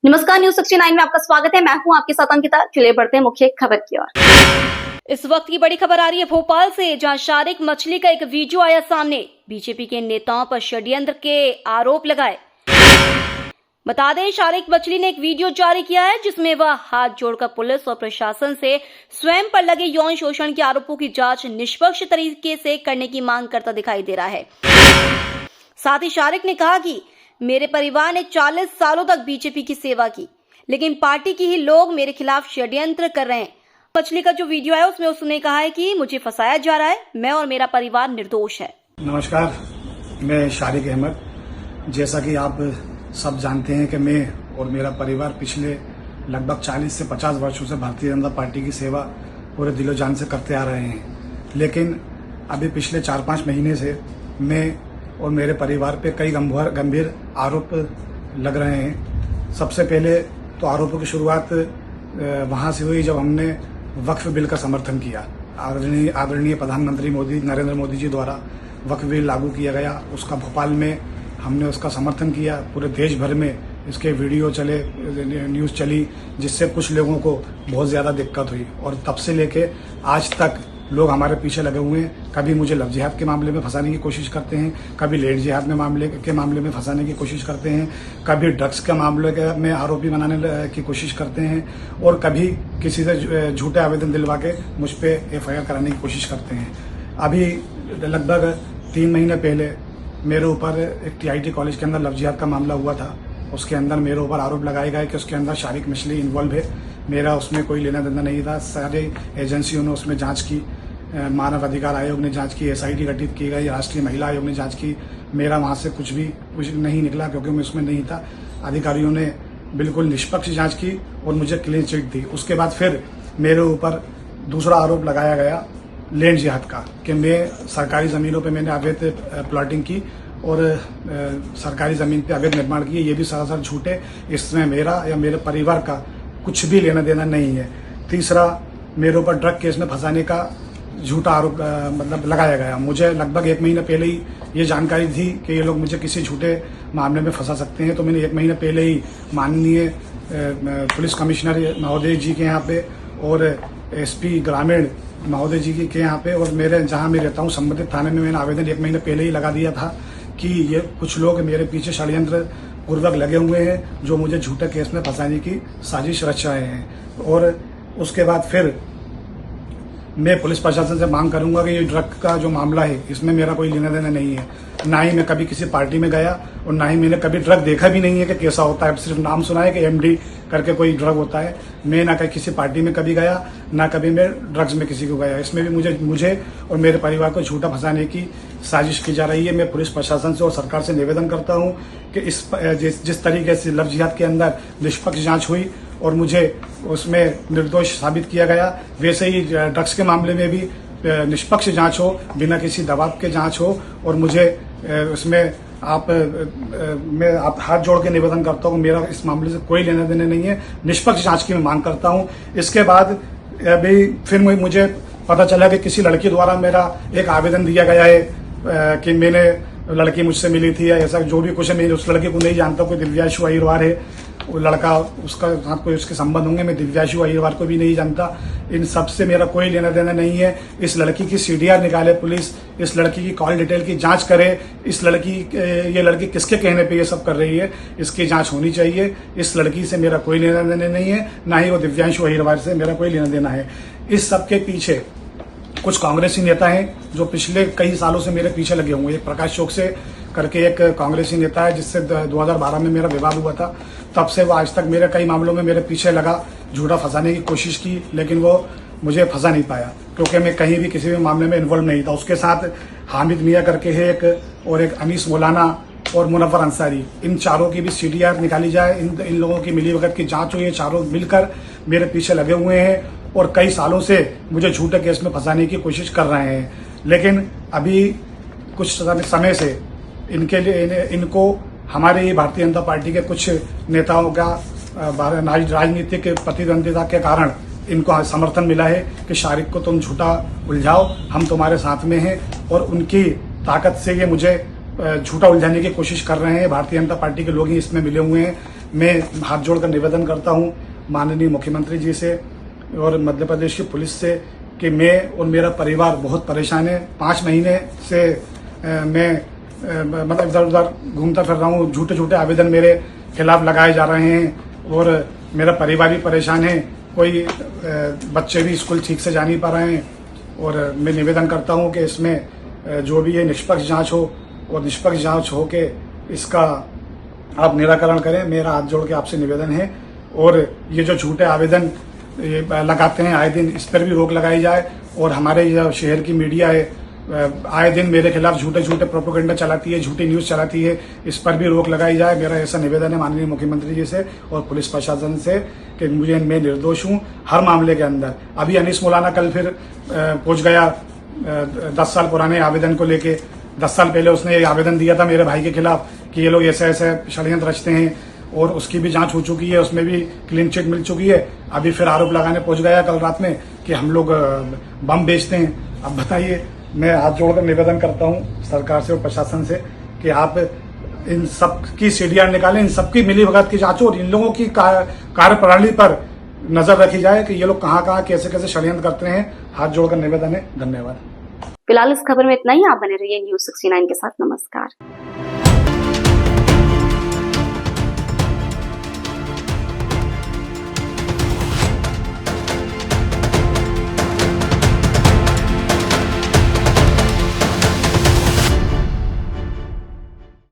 नमस्कार, न्यूज 69 में आपका स्वागत है। मैं हूं आपके साथ अंकिता। चलिए बढ़ते हैं मुख्य खबर की ओर। इस वक्त की बड़ी खबर आ रही है भोपाल से, जहां शारिक मछली का एक वीडियो आया सामने। बीजेपी के नेताओं पर षड्यंत्र के आरोप लगाए। बता दें, शारिक मछली ने एक वीडियो जारी किया है जिसमें वह हाथ जोड़कर पुलिस और प्रशासन से स्वयं पर लगे यौन शोषण के आरोपों की जांच निष्पक्ष तरीके से करने की मांग करता दिखाई दे रहा है। साथ ही शारिक ने कहा कि मेरे परिवार ने 40 सालों तक बीजेपी की सेवा की, लेकिन पार्टी की ही लोग मेरे खिलाफ षड्यंत्र कर रहे हैं। मछली का जो वीडियो है उसमें उसने कहा है कि मुझे फंसाया जा रहा है, मैं और मेरा परिवार निर्दोष है। नमस्कार, मैं शारिक अहमद। जैसा कि आप सब जानते हैं कि मैं और मेरा परिवार पिछले लगभग 40 से 50 वर्षों से भारतीय जनता पार्टी की सेवा पूरे दिलो जान से करते आ रहे हैं, लेकिन अभी पिछले 4-5 महीने से मैं और मेरे परिवार पे कई गंभीर आरोप लग रहे हैं। सबसे पहले तो आरोपों की शुरुआत वहां से हुई जब हमने वक्फ बिल का समर्थन किया। आदरणीय प्रधानमंत्री नरेंद्र मोदी जी द्वारा वक्फ बिल लागू किया गया, उसका भोपाल में हमने उसका समर्थन किया। पूरे देश भर में इसके वीडियो चले, न्यूज़ चली, जिससे कुछ लोगों को बहुत ज़्यादा दिक्कत हुई और तब से लेके आज तक लोग हमारे पीछे लगे हुए हैं। कभी मुझे लव जिहाद के मामले में फंसाने की कोशिश करते हैं, कभी लेट जिहाद में मामले में फंसाने की कोशिश करते हैं, कभी ड्रग्स के मामले में आरोपी बनाने की कोशिश करते हैं और कभी किसी से झूठे आवेदन दिलवा के मुझ पर FIR कराने की कोशिश करते हैं। अभी लगभग 3 महीने पहले मेरे ऊपर एक TIT कॉलेज के अंदर लव जिहाद का मामला हुआ था। उसके अंदर मेरे ऊपर आरोप लगाए गए कि उसके अंदर शारिक मछली इन्वॉल्व है। मेरा उसमें कोई लेना देना नहीं था। सारे एजेंसियों ने उसमें जांच की, मानव अधिकार आयोग ने जांच की, SIT गठित की गई, राष्ट्रीय महिला आयोग ने जांच की। मेरा वहां से कुछ नहीं निकला क्योंकि मैं उसमें नहीं था। अधिकारियों ने बिल्कुल निष्पक्ष जांच की और मुझे क्लीन चिट दी। उसके बाद फिर मेरे ऊपर दूसरा आरोप लगाया गया लैंड जिहाद का, कि मैं सरकारी जमीनों पे मैंने अवैध प्लॉटिंग की और सरकारी जमीन पे अवैध निर्माण किए। ये भी सरासर झूठ है। इसमें मेरा या मेरे परिवार का कुछ भी लेना देना नहीं है। तीसरा, मेरे ऊपर ड्रग केस में फंसाने का झूठा आरोप लगाया गया। मुझे लगभग 1 महीने पहले ही ये जानकारी थी कि ये लोग मुझे किसी झूठे मामले में फंसा सकते हैं, तो मैंने 1 महीने पहले ही माननीय पुलिस कमिश्नर महोदय जी के यहाँ पे और SP ग्रामीण महोदय जी के यहाँ पे और मेरे जहाँ मैं रहता हूँ संबंधित थाने में मैंने आवेदन 1 महीने पहले ही लगा दिया था कि ये कुछ लोग मेरे पीछे षड्यंत्र पूर्वक लगे हुए हैं जो मुझे झूठे केस में फंसाने की साजिश रच रहे हैं। और उसके बाद फिर मैं पुलिस प्रशासन से मांग करूंगा कि ये ड्रग का जो मामला है इसमें मेरा कोई लेना देना नहीं है। ना ही मैं कभी किसी पार्टी में गया और ना ही मैंने कभी ड्रग देखा भी नहीं है कि कैसा होता है। सिर्फ नाम सुना है कि MD करके कोई ड्रग होता है। मैं ना कहीं किसी पार्टी में कभी गया, ना कभी मैं ड्रग्स में किसी को गया। इसमें भी मुझे और मेरे परिवार को झूठा फंसाने की साजिश की जा रही है। मैं पुलिस प्रशासन से और सरकार से निवेदन करता हूँ कि जिस तरीके से लव जिहाद के अंदर निष्पक्ष जांच हुई और मुझे उसमें निर्दोष साबित किया गया, वैसे ही ड्रग्स के मामले में भी निष्पक्ष जांच हो, बिना किसी दबाव के जांच हो। और मुझे उसमें मैं हाथ जोड़ के निवेदन करता हूँ, मेरा इस मामले से कोई लेना देना नहीं है। निष्पक्ष जांच की मैं मांग करता हूँ। इसके बाद अभी फिर मुझे पता चला कि किसी लड़की द्वारा मेरा एक आवेदन दिया गया है कि मैंने लड़की मुझसे मिली थी या ऐसा जो भी कुछ है। मैं उस लड़की को नहीं जानता, कोई दिव्यांशु अहिरवार है वो लड़का, उसका साथ कोई उसके संबंध होंगे। मैं दिव्यांशु अहिरवार को भी नहीं जानता। इन सब से मेरा कोई लेना देना नहीं है। इस लड़की की CDR निकाले पुलिस, इस लड़की की कॉल डिटेल की जांच करे। ये लड़की किसके कहने पे ये सब कर रही है, इसकी जांच होनी चाहिए। इस लड़की से मेरा कोई लेना देना नहीं है, ना ही वो दिव्यांशु अहिरवार से मेरा कोई लेना देना है। इस सब के पीछे कुछ कांग्रेसी नेता हैं जो पिछले कई सालों से मेरे पीछे लगे हुए हैं। प्रकाश चौकसे करके एक कांग्रेसी नेता है जिससे 2012 में मेरा विवाद हुआ था। तब से वो आज तक मेरे कई मामलों में मेरे पीछे लगा, झूठा फंसाने की कोशिश की, लेकिन वो मुझे फंसा नहीं पाया क्योंकि मैं कहीं भी किसी भी मामले में इन्वॉल्व नहीं था। उसके साथ हामिद मियाँ करके है एक, और एक अनीस मौलाना और मुनव्वर अंसारी, इन चारों की भी CDR निकाली जाए। इन लोगों की मिलीभगत की जांच हुई है। चारों मिलकर मेरे पीछे लगे हुए हैं और कई सालों से मुझे झूठे केस में फंसाने की कोशिश कर रहे हैं। लेकिन अभी कुछ समय से इनको हमारे ही भारतीय जनता पार्टी के कुछ नेताओं का राजनीतिक प्रतिद्वंदिता के कारण इनको समर्थन मिला है कि शारिक को तुम झूठा उलझाओ, हम तुम्हारे साथ में हैं। और उनकी ताकत से ये मुझे झूठा उलझाने की कोशिश कर रहे हैं। भारतीय जनता पार्टी के लोग ही इसमें मिले हुए हैं। मैं हाथ जोड़कर निवेदन करता हूं माननीय मुख्यमंत्री जी से और मध्य प्रदेश की पुलिस से कि मैं और मेरा परिवार बहुत परेशान है। 5 महीने से मैं मतलब इधर उधर घूमता फिर रहा हूँ। झूठे झूठे आवेदन मेरे खिलाफ लगाए जा रहे हैं और मेरा परिवार भी परेशान है। कोई बच्चे भी स्कूल ठीक से जा नहीं पा रहे हैं और मैं निवेदन करता हूं कि इसमें जो भी है निष्पक्ष जांच हो और निष्पक्ष जांच हो के इसका आप निराकरण करें। मेरा हाथ जोड़ के आपसे निवेदन है और ये जो झूठे आवेदन लगाते हैं आए दिन, इस पर भी रोक लगाई जाए। और हमारे जो शहर की मीडिया है आए दिन मेरे खिलाफ झूठे झूठे प्रोपेगेंडा चलाती है, झूठी न्यूज चलाती है, इस पर भी रोक लगाई जाए। मेरा ऐसा निवेदन है माननीय मुख्यमंत्री जी से और पुलिस प्रशासन से कि मैं निर्दोष हूं हर मामले के अंदर। अभी अनीस मौलाना कल फिर पहुंच गया 10 साल पुराने आवेदन को लेके। 10 साल पहले उसने आवेदन दिया था मेरे भाई के खिलाफ कि ये लोग ऐसे ऐसे षड्यंत्र रचते हैं और उसकी भी जांच हो चुकी है, उसमें भी क्लीन चिट मिल चुकी है। अभी फिर आरोप लगाने पहुंच गया कल रात में कि हम लोग बम बेचते हैं। अब बताइए, मैं हाथ जोड़कर निवेदन करता हूं सरकार से और प्रशासन से कि आप इन सब की सीडीआर निकालें, इन सबकी मिलीभगत की जांच हो और इन लोगों की कार्यप्रणाली पर नजर रखी जाए कि ये लोग कहां कहां कैसे कैसे षड्यंत्र करते हैं। हाथ जोड़कर निवेदन है। धन्यवाद। फिलहाल इस खबर में इतना ही। आप बने रहिए News 69 के साथ। नमस्कार।